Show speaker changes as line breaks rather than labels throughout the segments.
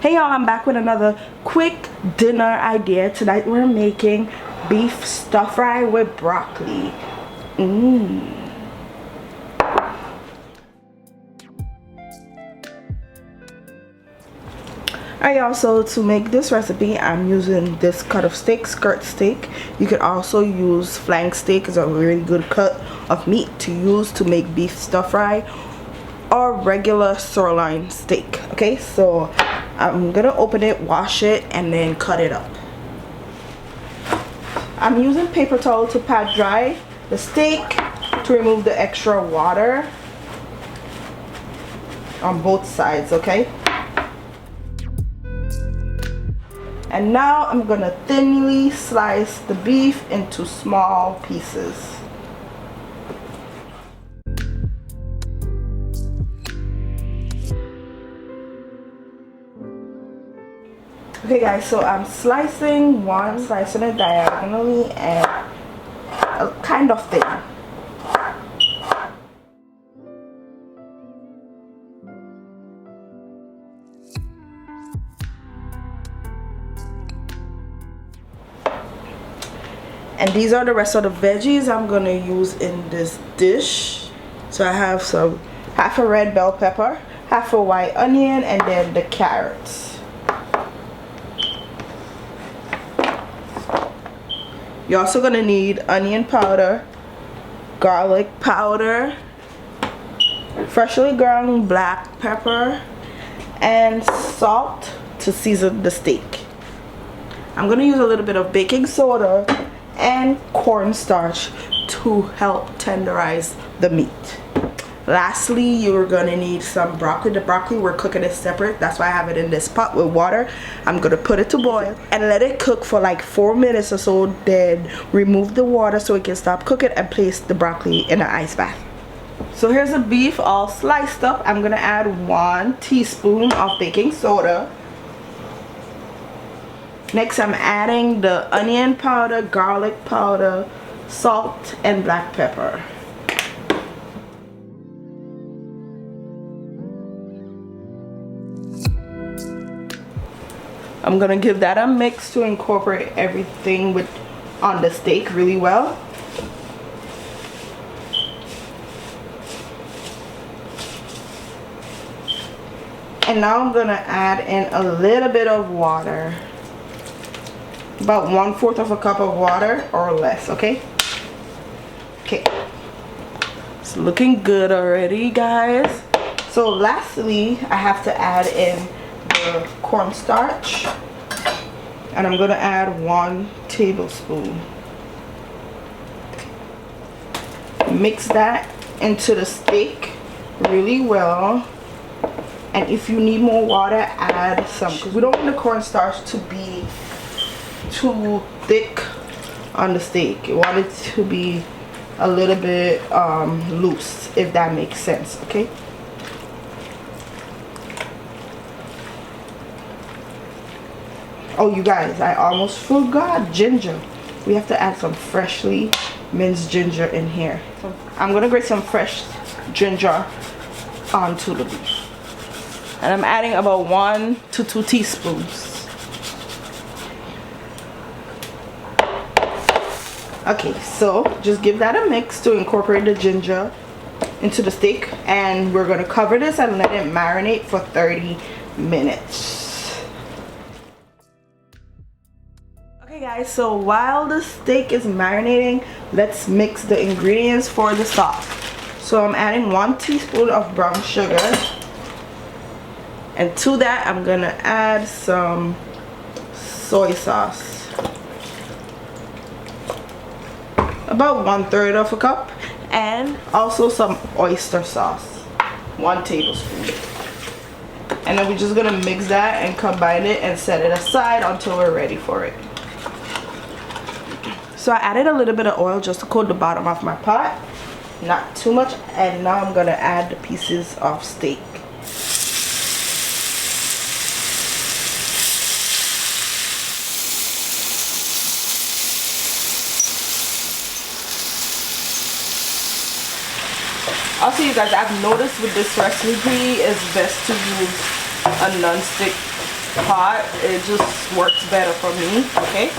Hey y'all, I'm back with another quick dinner idea. Tonight we're making beef stir fry with broccoli. Alright y'all, so to make this recipe I'm using this cut of steak, skirt steak. You could also use flank steak. It's a really good cut of meat to use to make beef stir fry, or regular sirloin steak. Okay, so I'm gonna open it, wash it, and then cut it up. I'm using paper towel to pat dry the steak to remove the extra water on both sides, okay? And now I'm gonna thinly slice the beef into small pieces. Okay guys, so I'm slicing it diagonally and kind of thin. And these are the rest of the veggies I'm gonna use in this dish. So I have half a red bell pepper, half a white onion, and then the carrots. You're also gonna need onion powder, garlic powder, freshly ground black pepper, and salt to season the steak. I'm gonna use a little bit of baking soda and cornstarch to help tenderize the meat. Lastly, you're gonna need some broccoli. The broccoli, we're cooking it separate. That's why I have it in this pot with water. I'm gonna put it to boil and let it cook for like 4 minutes or so. Then remove the water so it can stop cooking and place the broccoli in an ice bath. So here's the beef all sliced up. I'm gonna add 1 teaspoon of baking soda. Next, I'm adding the onion powder, garlic powder, salt, and black pepper. I'm gonna give that a mix to incorporate everything on the steak really well. And now I'm gonna add in a little bit of water. About 1/4 of a cup of water or less, okay? Okay. It's looking good already, guys. So lastly, I have to add in the cornstarch, and I'm gonna add 1 tablespoon. Mix that into the steak really well, and if you need more water, add some. We don't want the cornstarch to be too thick on the steak. You want it to be a little bit loose, if that makes sense, okay? Oh, you guys, I almost forgot ginger. We have to add some freshly minced ginger in here. So I'm gonna grate some fresh ginger onto the beef. And I'm adding about 1 to 2 teaspoons. Okay, so just give that a mix to incorporate the ginger into the steak. And we're gonna cover this and let it marinate for 30 minutes. Okay guys, so while the steak is marinating, let's mix the ingredients for the sauce. So I'm adding 1 teaspoon of brown sugar, and to that I'm gonna add some soy sauce, about 1/3 of a cup, and also some oyster sauce, 1 tablespoon. And then we're just gonna mix that and combine it and set it aside until we're ready for it. So I added a little bit of oil just to coat the bottom of my pot, not too much. And now I'm gonna add the pieces of steak. Also, you guys, I've noticed with this recipe, it's best to use a non-stick hot. It just works better for me. Okay.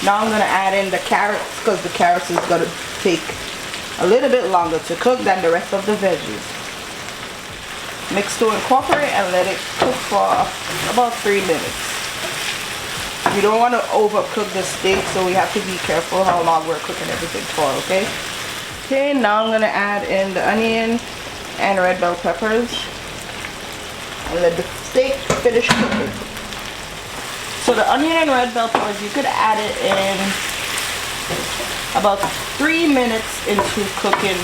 Now I'm gonna add in the carrots because the carrots is gonna take a little bit longer to cook than the rest of the veggies. Mix to incorporate and let it cook for about 3 minutes. We don't want to overcook the steak, so we have to be careful how long we're cooking everything for, okay? Okay, now I'm gonna add in the onion and red bell peppers and let the steak finish cooking. So the onion and red bell peppers, you could add it in about 3 minutes into cooking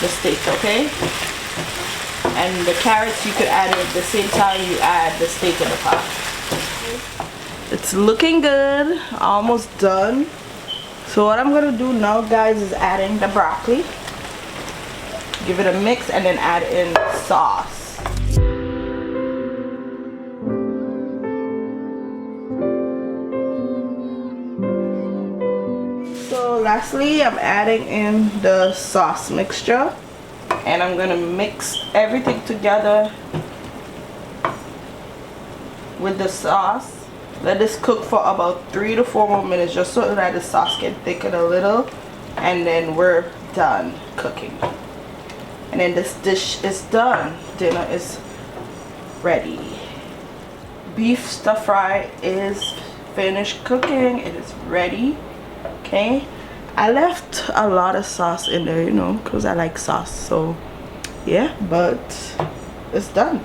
the steak, okay? And the carrots, you could add it at the same time you add the steak in the pot. It's looking good, almost done. So what I'm gonna do now, guys, is adding the broccoli. Give it a mix and then add in the sauce. So lastly, I'm adding in the sauce mixture, and I'm gonna mix everything together with the sauce. Let this cook for about 3 to 4 more minutes just so that the sauce can thicken a little, and then we're done cooking. And then this dish is done. Dinner is ready. Beef stir fry is finished cooking. It is ready. Okay, I left a lot of sauce in there, you know, because I like sauce. So yeah, but it's done.